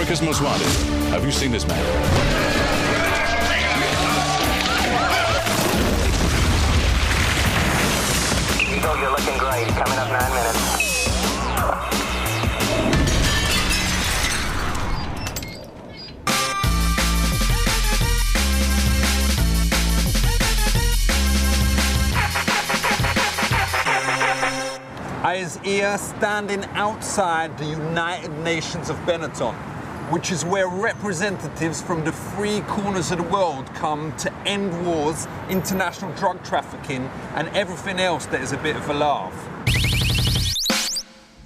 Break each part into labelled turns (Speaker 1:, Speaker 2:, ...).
Speaker 1: America's Most Wanted. Have you seen this man?
Speaker 2: Eagle, you're looking great. Coming up 9 minutes.
Speaker 3: I is here standing outside the United Nations of Benetton, which is where representatives from the 3 corners of the world come to end wars, international drug trafficking, and everything else that is a bit of a laugh.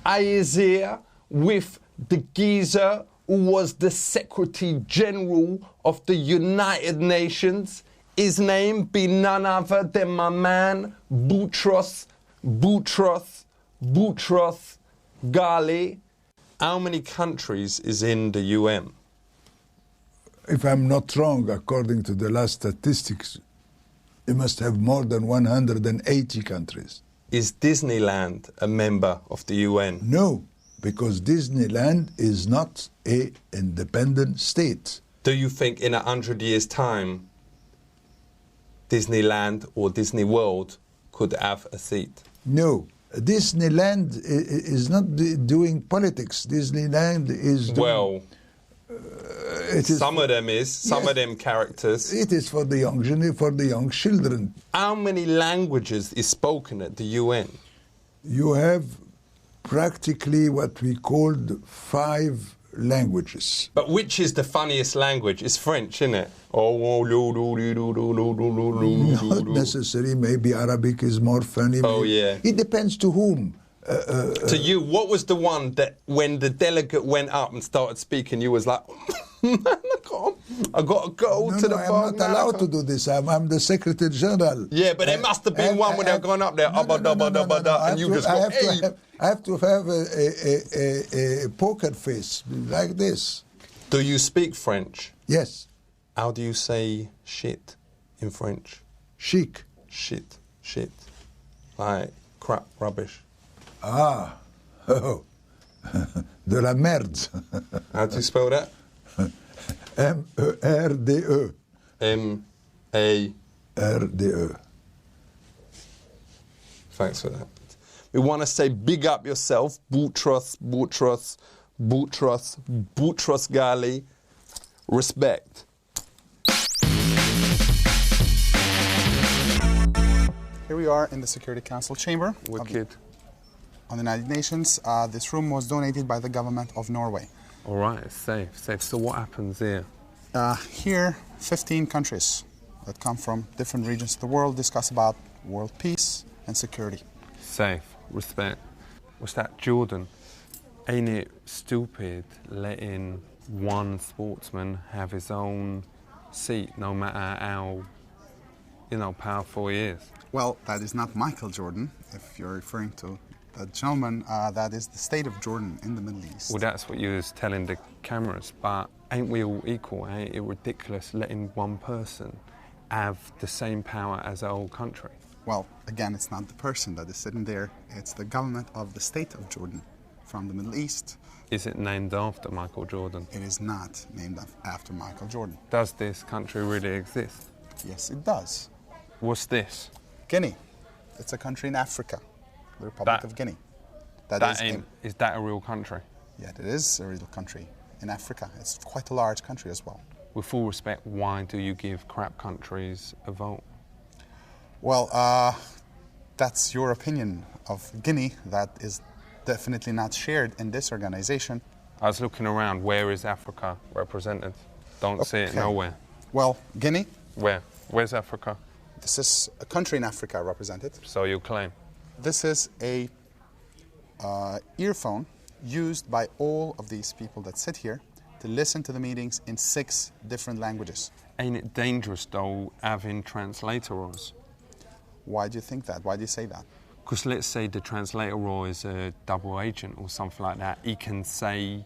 Speaker 3: I is here with the geezer who was the Secretary General of the United Nations. His name be none other than my man, Boutros Ghali. How many countries is in the UN?
Speaker 4: If I'm not wrong, according to the last statistics, you must have more than 180 countries.
Speaker 3: Is Disneyland a member of the UN?
Speaker 4: No, because Disneyland is not an independent state.
Speaker 3: Do you think in 100 years' time, Disneyland or Disney World could have a seat?
Speaker 4: No. Disneyland is not doing politics. Disneyland is doing...
Speaker 3: Well, some of them is. Some of them characters.
Speaker 4: It is for the young children.
Speaker 3: How many languages is spoken at the UN?
Speaker 4: You have practically what we called 5 languages.
Speaker 3: But which is the funniest language? It's French, isn't it?
Speaker 4: Not necessarily. Maybe Arabic is more funny.
Speaker 3: Oh, yeah.
Speaker 4: It depends to whom.
Speaker 3: To you, what was the one that when the delegate went up and started speaking, you was like, man, I got to go to the bar.
Speaker 4: I'm not allowed to do this. I'm the Secretary General.
Speaker 3: Yeah, but there must have been one when they're going up there, and you just go, hey.
Speaker 4: I have to have a poker face like this.
Speaker 3: Do you speak French?
Speaker 4: Yes.
Speaker 3: How do you say shit in French?
Speaker 4: Chic.
Speaker 3: Shit. Like crap, rubbish.
Speaker 4: Ah. Oh. De la merde.
Speaker 3: How do you spell that?
Speaker 4: M-E-R-D-E.
Speaker 3: M-A-R-D-E. Thanks for that. We want to say big up yourself, Boutros Ghali. Respect.
Speaker 5: Here we are in the Security Council chamber
Speaker 3: Wicked.
Speaker 5: on the United Nations. This room was donated by the government of Norway.
Speaker 3: All right, it's safe. So what happens here?
Speaker 5: Here, 15 countries that come from different regions of the world discuss about world peace and security.
Speaker 3: Safe. Respect. What's that, Jordan? Ain't it stupid letting one sportsman have his own seat, no matter how, powerful he is?
Speaker 5: Well, that is not Michael Jordan. If you're referring to that gentleman, that is the state of Jordan in the Middle East.
Speaker 3: Well, that's what you was telling the cameras, but ain't we all equal? Ain't it ridiculous letting one person have the same power as a whole country?
Speaker 5: Well, again, it's not the person that is sitting there. It's the government of the state of Jordan from the Middle East.
Speaker 3: Is it named after Michael Jordan?
Speaker 5: It is not named after Michael Jordan.
Speaker 3: Does this country really exist?
Speaker 5: Yes, it does.
Speaker 3: What's this?
Speaker 5: Guinea. It's a country in Africa, the Republic of Guinea.
Speaker 3: Is that a real country?
Speaker 5: Yeah, it is a real country in Africa. It's quite a large country as well.
Speaker 3: With full respect, why do you give crap countries a vote?
Speaker 5: Well, that's your opinion of Guinea. That is definitely not shared in this organization.
Speaker 3: I was looking around. Where is Africa represented? Don't see it nowhere.
Speaker 5: Well, Guinea.
Speaker 3: Where? Where's Africa?
Speaker 5: This is a country in Africa represented.
Speaker 3: So you claim?
Speaker 5: This is a earphone used by all of these people that sit here to listen to the meetings in 6 different languages.
Speaker 3: Ain't it dangerous, though, having translators?
Speaker 5: Why do you think that? Why do you say that?
Speaker 3: Because let's say the translator is a double agent or something like that. He can say,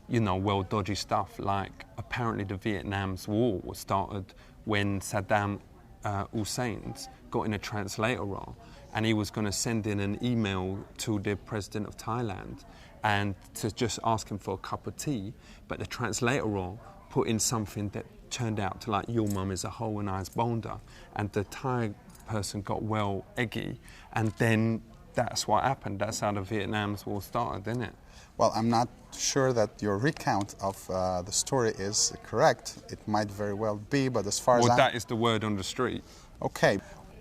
Speaker 3: dodgy stuff, like apparently the Vietnam's war was started when Saddam Hussein's got in a translator role, and he was going to send in an email to the president of Thailand, and to just ask him for a cup of tea, but the translator role put in something that turned out to like, your mum is a whole and I's boulder, and the Thai person got well eggy, and then that's what happened. That's how the Vietnam's War started, didn't it?
Speaker 5: Well, I'm not sure that your recount of the story is correct. It might very well be, but as far as
Speaker 3: Well, that is the word on the street.
Speaker 5: Okay.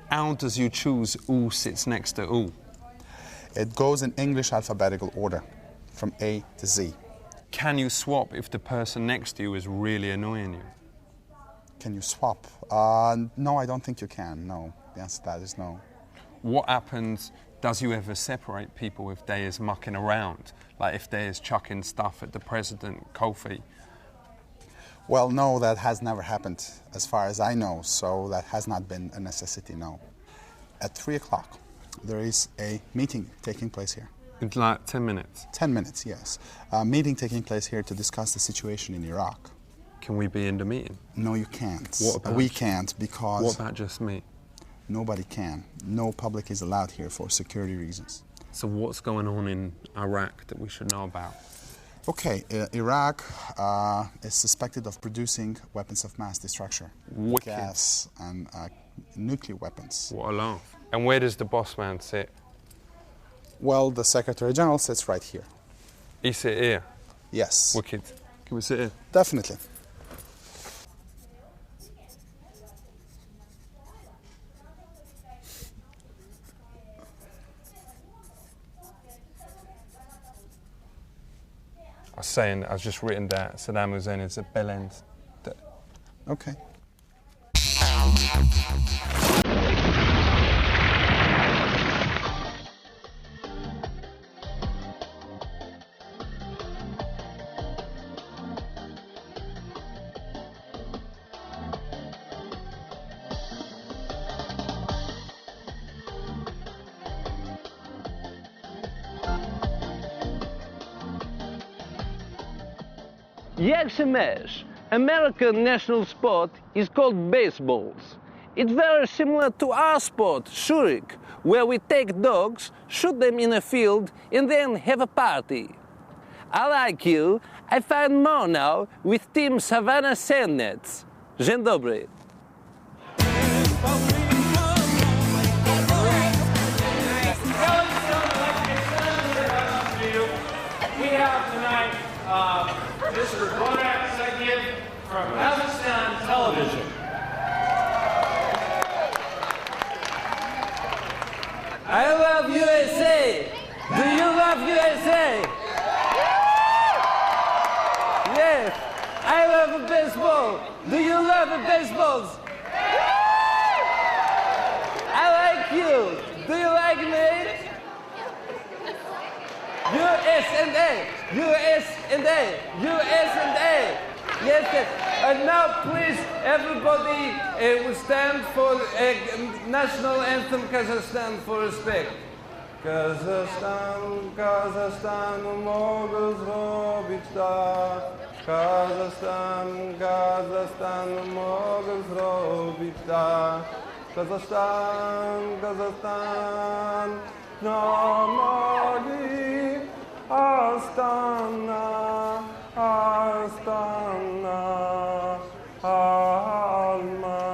Speaker 3: How does you choose who sits next to who?
Speaker 5: It goes in English alphabetical order, from A to Z.
Speaker 3: Can you swap if the person next to you is really annoying you?
Speaker 5: Can you swap? No, I don't think you can, no. The answer to that is no.
Speaker 3: What happens, does you ever separate people if they is mucking around? Like if they is chucking stuff at the president, Kofi?
Speaker 5: Well, no, that has never happened as far as I know, so that has not been a necessity, no. At 3 o'clock, there is a meeting taking place here.
Speaker 3: It's like 10 minutes.
Speaker 5: 10 minutes, yes. A meeting taking place here to discuss the situation in Iraq.
Speaker 3: Can we be in the meeting?
Speaker 5: No, you can't.
Speaker 3: What about
Speaker 5: we can't because...
Speaker 3: What about just me?
Speaker 5: Nobody can. No public is allowed here for security reasons.
Speaker 3: So what's going on in Iraq that we should know about?
Speaker 5: Okay, Iraq is suspected of producing weapons of mass destruction.
Speaker 3: Wicked.
Speaker 5: Gas and nuclear weapons.
Speaker 3: What a laugh. And where does the boss man sit?
Speaker 5: Well, the Secretary General sits right here.
Speaker 3: He sit here?
Speaker 5: Yes.
Speaker 3: Wicked. Can we sit here?
Speaker 5: Definitely.
Speaker 3: I was just written that Saddam Hussein is a bellend.
Speaker 5: Okay.
Speaker 6: Yaxamesh, American national sport, is called baseballs. It's very similar to our sport, Shurik, where we take dogs, shoot them in a field, and then have a party. I like you. I find more now with Team Savannah Sandnets. Dzień dobry.
Speaker 7: We have tonight this Borat segment from Kazakhstan television.
Speaker 6: I love USA. Do you love USA? Yes. I love baseball. Do you love baseballs? I like you. Do you like me? USA, USA, USA. Yes, yes. And now, please, everybody, will stand for national anthem Kazakhstan for respect. Kazakhstan, Kazakhstan, mogę zrobić tak. Kazakhstan, Kazakhstan, mogę zrobić tak. Kazakhstan, Kazakhstan, na nogi. Astana, Astana, Almaty.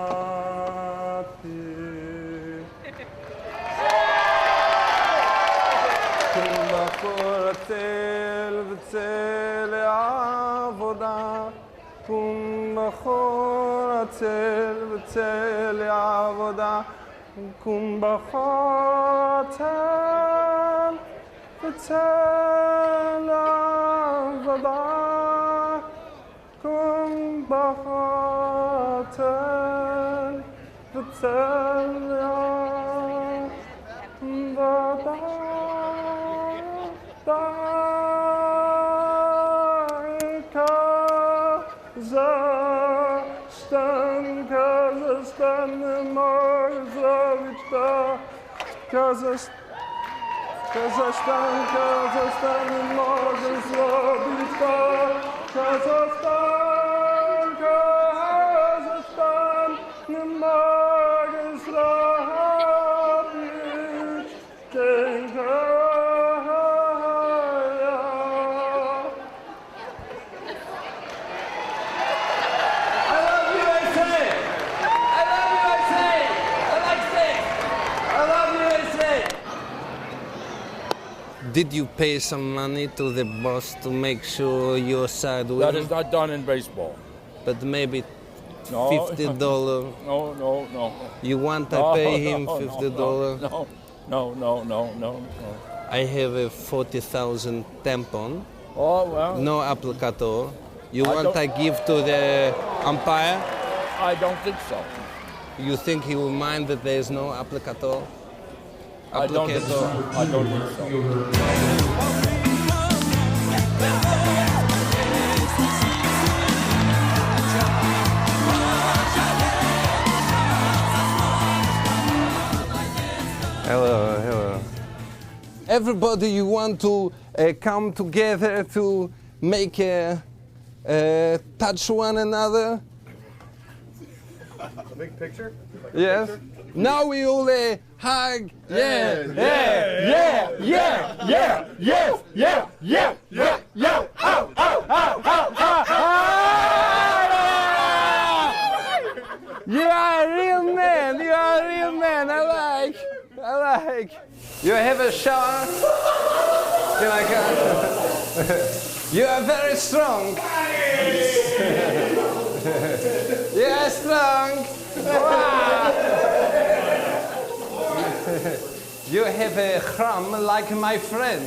Speaker 6: Kumbachor atzel v'tzel avoda. Kumbachor atzel v'tzel avoda. Kumbachor atzel v'tzel avoda. Kumbachor atzel v'tzel avoda. Kazakhstan, Kazakhstan, Morzovich, Kazakhstan, Kazakhstan, Morzovich, Kazakhstan, Kazakhstan, Morzovich, Did you pay some money to the boss to make sure your side wins?
Speaker 8: That is not done in baseball.
Speaker 6: But maybe
Speaker 8: No.
Speaker 6: $50.
Speaker 8: No.
Speaker 6: You want to pay him $50?
Speaker 8: No.
Speaker 6: I have a 40,000 tampon.
Speaker 8: Oh, well.
Speaker 6: No applicator. You
Speaker 8: I
Speaker 6: want
Speaker 8: don't-
Speaker 6: to give to the umpire?
Speaker 8: I don't think so.
Speaker 6: You think he will mind that there is no applicator?
Speaker 8: I don't think so. I don't think so.
Speaker 6: Hello. Everybody, you want to come together to make touch one another?
Speaker 9: A big picture?
Speaker 6: Yes. Now we all hug. Yeah. You are a real man. I like. You have a shower? Can I come? You are very strong. You are strong. Wow. You have a crumb like my friend.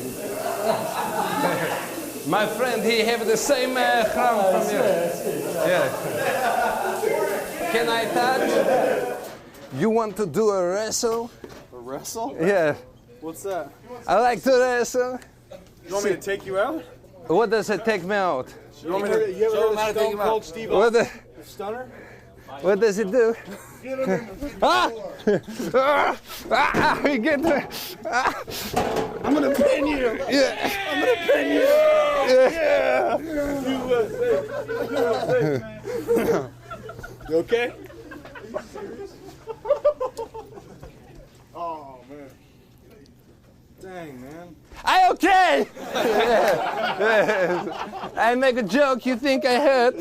Speaker 6: My friend, he have the same crumb from you. Yeah. Can I touch? You want to do a wrestle?
Speaker 9: A wrestle?
Speaker 6: Yeah.
Speaker 9: What's that?
Speaker 6: I like to wrestle.
Speaker 9: You want me to take you out?
Speaker 6: What does it take me out?
Speaker 9: You want me to show him how to take him out? Steve
Speaker 6: What,
Speaker 9: Stunner?
Speaker 6: what does it do? Ah! We get there.
Speaker 9: I'm gonna pin you!
Speaker 6: Yeah.
Speaker 9: I'm gonna pin you!
Speaker 6: Yeah.
Speaker 9: USA, you okay? Oh man. Dang, man.
Speaker 6: I okay? Yes. I make a joke, you think I hurt?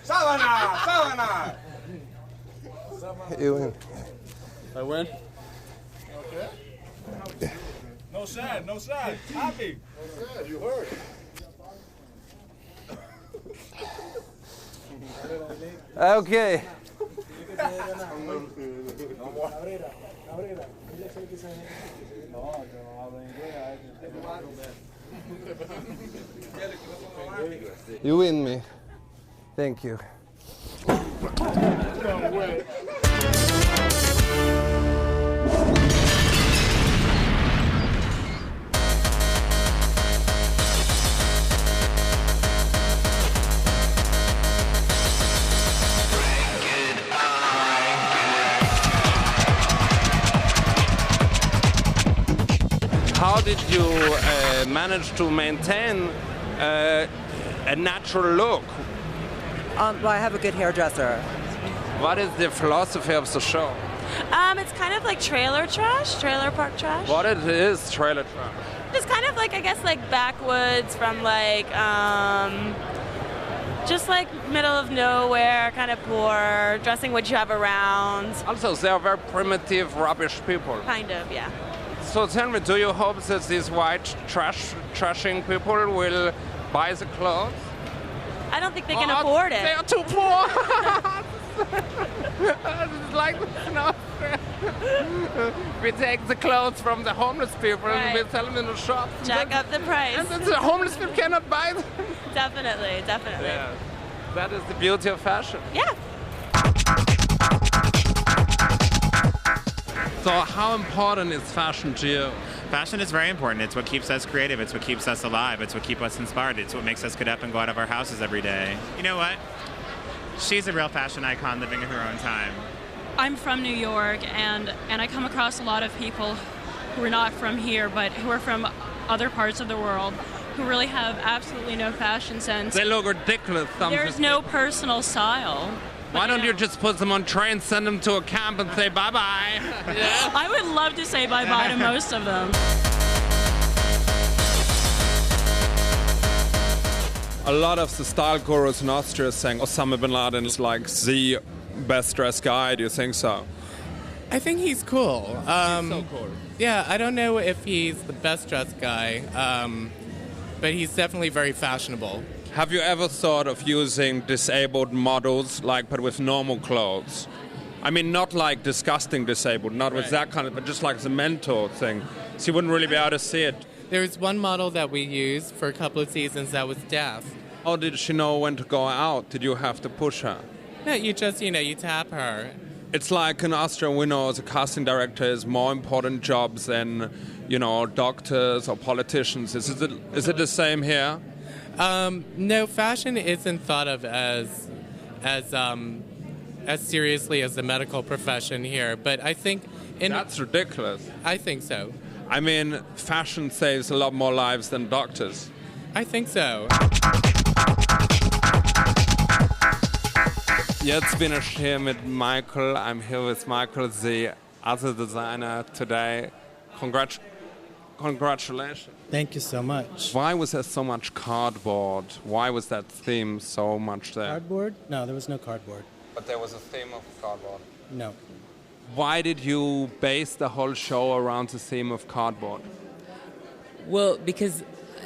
Speaker 9: Savannah!
Speaker 6: You win.
Speaker 9: I win? Okay. No sad. Happy. No sad, you heard.
Speaker 6: Okay. You win me. Thank you. How did you manage to maintain a natural look?
Speaker 10: Well, I have a good hairdresser.
Speaker 6: What is the philosophy of the show?
Speaker 11: It's kind of like trailer park trash.
Speaker 6: What it is trailer trash?
Speaker 11: Just kind of like, I guess, like backwoods from like, just like middle of nowhere, kind of poor, dressing what you have around.
Speaker 6: Also, they are very primitive, rubbish people.
Speaker 11: Kind of, yeah.
Speaker 6: So tell me, do you hope that these white trashing people will buy the clothes?
Speaker 11: I don't think they can afford it.
Speaker 6: They are too poor. It's like this in Austria. We take the clothes from the homeless people and we sell them in the shops.
Speaker 11: Jack up the price.
Speaker 6: And then the homeless people cannot buy them.
Speaker 11: Definitely.
Speaker 6: Yeah. That is the beauty of fashion.
Speaker 11: Yeah.
Speaker 6: So how important is fashion to you?
Speaker 12: Fashion is very important. It's what keeps us creative. It's what keeps us alive. It's what keeps us inspired. It's what makes us get up and go out of our houses every day. You know what? She's a real fashion icon living in her own time.
Speaker 13: I'm from New York, and I come across a lot of people who are not from here, but who are from other parts of the world, who really have absolutely no fashion sense.
Speaker 6: They look ridiculous.
Speaker 13: There's no personal style.
Speaker 6: Why don't you just put them on trains, send them to a camp and say bye-bye? Yeah.
Speaker 13: I would love to say bye-bye to most of them.
Speaker 3: A lot of the style gurus in Austria are saying Osama bin Laden is like the best dressed guy. Do you think so?
Speaker 14: I think he's cool.
Speaker 3: He's so cool.
Speaker 14: Yeah, I don't know if he's the best dressed guy, but he's definitely very fashionable.
Speaker 3: Have you ever thought of using disabled models, like, but with normal clothes? I mean, not like disgusting disabled, not with that kind of, but just like the mentor thing. So you wouldn't really be able to see it.
Speaker 14: There's one model that we used for a couple of seasons that was deaf.
Speaker 3: Oh, did she know when to go out? Did you have to push her?
Speaker 14: No, you just, you tap her.
Speaker 3: It's like in Austria, we know as a casting director is more important jobs than, doctors or politicians. Is it the same here?
Speaker 14: No, fashion isn't thought of as seriously as the medical profession here, but I think...
Speaker 3: That's ridiculous.
Speaker 14: I think so.
Speaker 3: I mean, fashion saves a lot more lives than doctors.
Speaker 14: I think so.
Speaker 3: Jetzt bin ich hier mit Michael. I'm here with Michael, the other designer today. Congratulations.
Speaker 15: Thank you so much.
Speaker 3: Why was there so much cardboard? Why was that theme so much there?
Speaker 15: Cardboard? No, there was no cardboard.
Speaker 3: But there was a theme of cardboard?
Speaker 15: No.
Speaker 3: Why did you base the whole show around the theme of cardboard?
Speaker 16: Well, because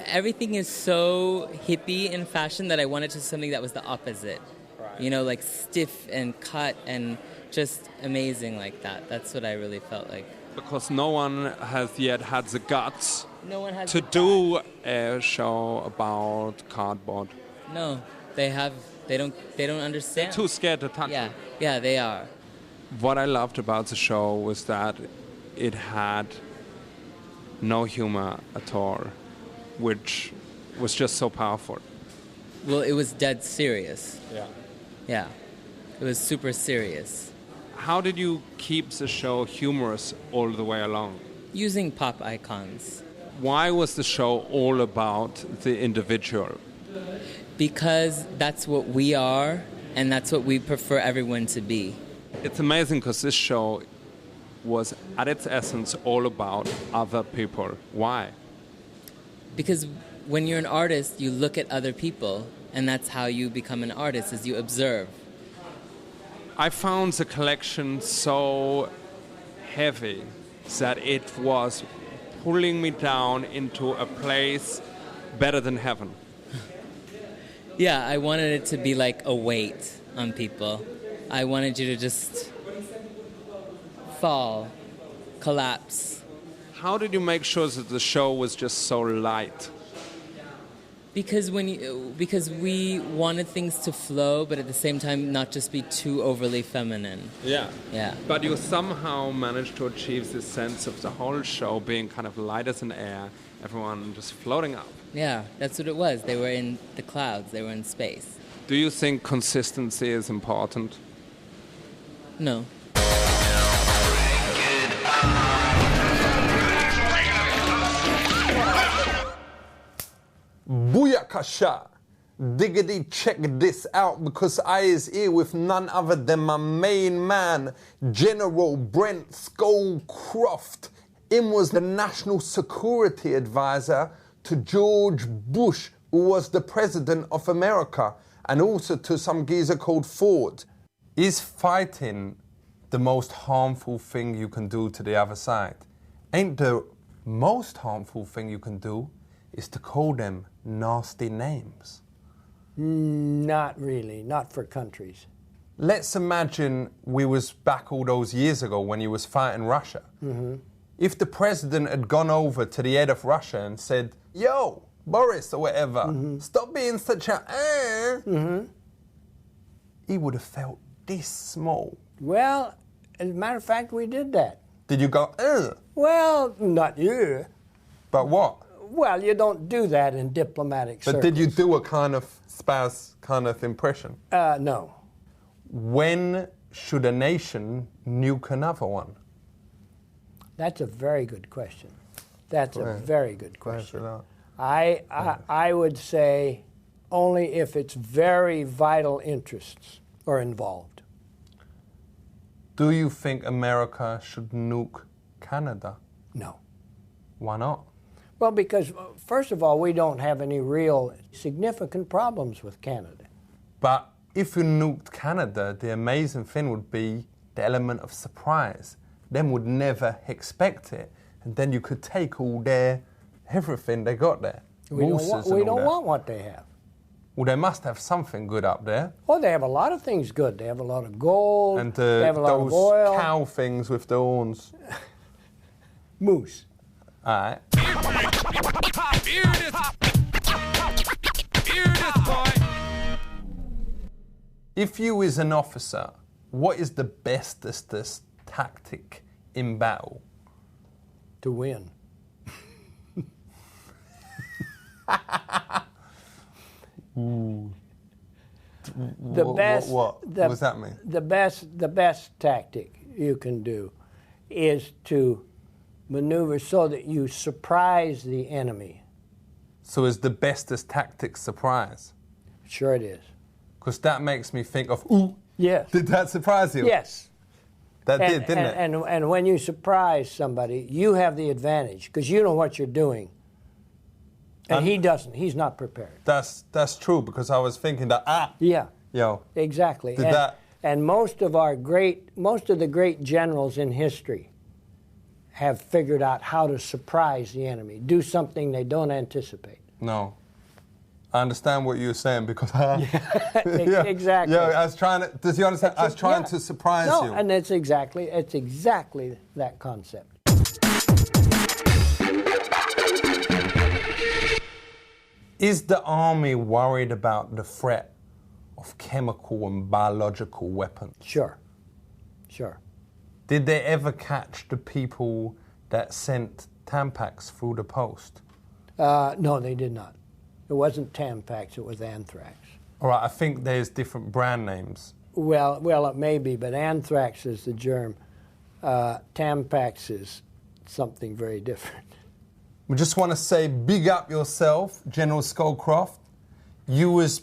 Speaker 16: everything is so hippie in fashion that I wanted to something that was the opposite. Right. Like stiff and cut and just amazing like that. That's what I really felt like. Because
Speaker 3: no one has yet had the guts to do a show about cardboard.
Speaker 16: No, they don't understand.
Speaker 3: They're too scared to touch it.
Speaker 16: Yeah, they are.
Speaker 3: What I loved about the show was that it had no humor at all, which was just so powerful.
Speaker 16: Well, it was dead serious.
Speaker 3: Yeah.
Speaker 16: Yeah. It was super serious.
Speaker 3: How did you keep the show humorous all the way along?
Speaker 16: Using pop icons.
Speaker 3: Why was the show all about the individual?
Speaker 16: Because that's what we are, and that's what we prefer everyone to be.
Speaker 3: It's amazing because this show was, at its essence, all about other people. Why?
Speaker 16: Because when you're an artist, you look at other people, and that's how you become an artist, is you observe.
Speaker 3: I found the collection so heavy that it was pulling me down into a place better than heaven.
Speaker 16: Yeah, I wanted it to be like a weight on people. I wanted you to just fall, collapse.
Speaker 3: How did you make sure that the show was just so light?
Speaker 16: Because we wanted things to flow, but at the same time not just be too overly feminine.
Speaker 3: Yeah.
Speaker 16: Yeah.
Speaker 3: But you somehow managed to achieve this sense of the whole show being kind of light as an air, everyone just floating up.
Speaker 16: Yeah, that's what it was. They were in the clouds. They were in space.
Speaker 3: Do you think consistency is important?
Speaker 16: No.
Speaker 3: Booyakasha! Diggity, check this out, because I is here with none other than my main man, General Brent Scowcroft. Him was the national security advisor to George Bush, who was the president of America, and also to some geezer called Ford. Is fighting the most harmful thing you can do to the other side? Ain't the most harmful thing you can do is to call them nasty names?
Speaker 17: Not really, not for countries.
Speaker 3: Let's imagine we was back all those years ago when you was fighting Russia.
Speaker 17: Mm-hmm.
Speaker 3: If the president had gone over to the head of Russia and said, "Yo, Boris," or whatever,
Speaker 17: mm-hmm.
Speaker 3: "Stop being such a
Speaker 17: mm-hmm.
Speaker 3: he would have felt this small.
Speaker 17: Well, as a matter of fact, we did that.
Speaker 3: Did you go, ugh?
Speaker 17: Well, not you.
Speaker 3: But what?
Speaker 17: Well, you don't do that in diplomatic circles.
Speaker 3: But did you do a kind of spouse kind of impression?
Speaker 17: No.
Speaker 3: When should a nation nuke another one?
Speaker 17: That's a very good question. That's a very good question.
Speaker 3: I
Speaker 17: would say only if its very vital interests are involved.
Speaker 3: Do you think America should nuke Canada?
Speaker 17: No.
Speaker 3: Why not?
Speaker 17: Well, because, first of all, we don't have any real significant problems with Canada.
Speaker 3: But if you nuked Canada, the amazing thing would be the element of surprise. Them would never expect it. And then you could take all their, everything they got there.
Speaker 17: We don't want what they have.
Speaker 3: Well, they must have something good up there.
Speaker 17: Oh, they have a lot of things good. They have a lot of gold.
Speaker 3: And
Speaker 17: they have a lot of oil.
Speaker 3: those cow things with the horns.
Speaker 17: Moose.
Speaker 3: All right. If you is an officer, what is the bestest tactic in battle?
Speaker 17: To win.
Speaker 3: Ooh.
Speaker 17: What
Speaker 3: does that mean?
Speaker 17: The best tactic you can do is to maneuver so that you surprise the enemy.
Speaker 3: So is the bestest tactic surprise?
Speaker 17: Sure it is.
Speaker 3: Because that makes me think of, ooh,
Speaker 17: yes.
Speaker 3: Did that surprise you?
Speaker 17: Yes.
Speaker 3: That did, didn't it?
Speaker 17: And when you surprise somebody, you have the advantage because you know what you're doing. And he doesn't. He's not prepared.
Speaker 3: That's true, because I was thinking that,
Speaker 17: Yeah.
Speaker 3: Yo.
Speaker 17: Exactly.
Speaker 3: Did
Speaker 17: and most of the great generals in history have figured out how to surprise the enemy, do something they don't anticipate.
Speaker 3: No. I understand what you're saying because
Speaker 17: Exactly.
Speaker 3: Yeah, I was trying to. Does you understand? I was trying to surprise you.
Speaker 17: No, and it's exactly that concept.
Speaker 3: Is the army worried about the threat of chemical and biological weapons?
Speaker 17: Sure.
Speaker 3: Did they ever catch the people that sent Tampax through the post?
Speaker 17: No, they did not. It wasn't Tampax, it was anthrax.
Speaker 3: All right, I think there's different brand names.
Speaker 17: Well, it may be, but anthrax is the germ. Tampax is something very different.
Speaker 3: We just want to say big up yourself, General Scowcroft. You was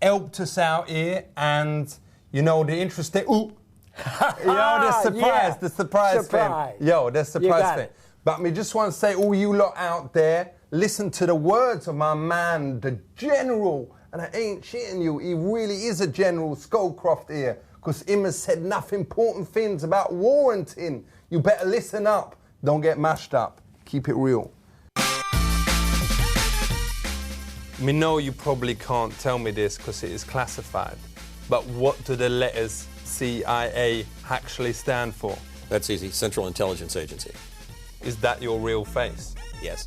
Speaker 3: helped us out here, and you know the interesting. Ooh, the surprise thing. Yo, the surprise thing. But we just want to say, all you lot out there, listen to the words of my man, the General. And I ain't cheating you. He really is a General Scowcroft here, because him has said enough important things about warranting. You better listen up. Don't get mashed up. Keep it real. We know you probably can't tell me this because it is classified, but what do the letters CIA actually stand for?
Speaker 18: That's easy. Central Intelligence Agency.
Speaker 3: Is that your real face?
Speaker 18: Yes.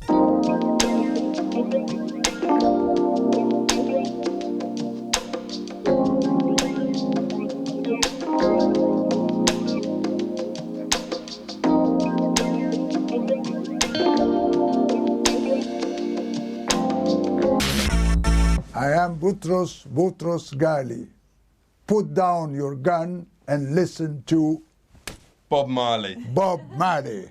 Speaker 4: I am Boutros Ghali. Put down your gun and listen to
Speaker 3: Bob Marley.
Speaker 4: Bob Marley.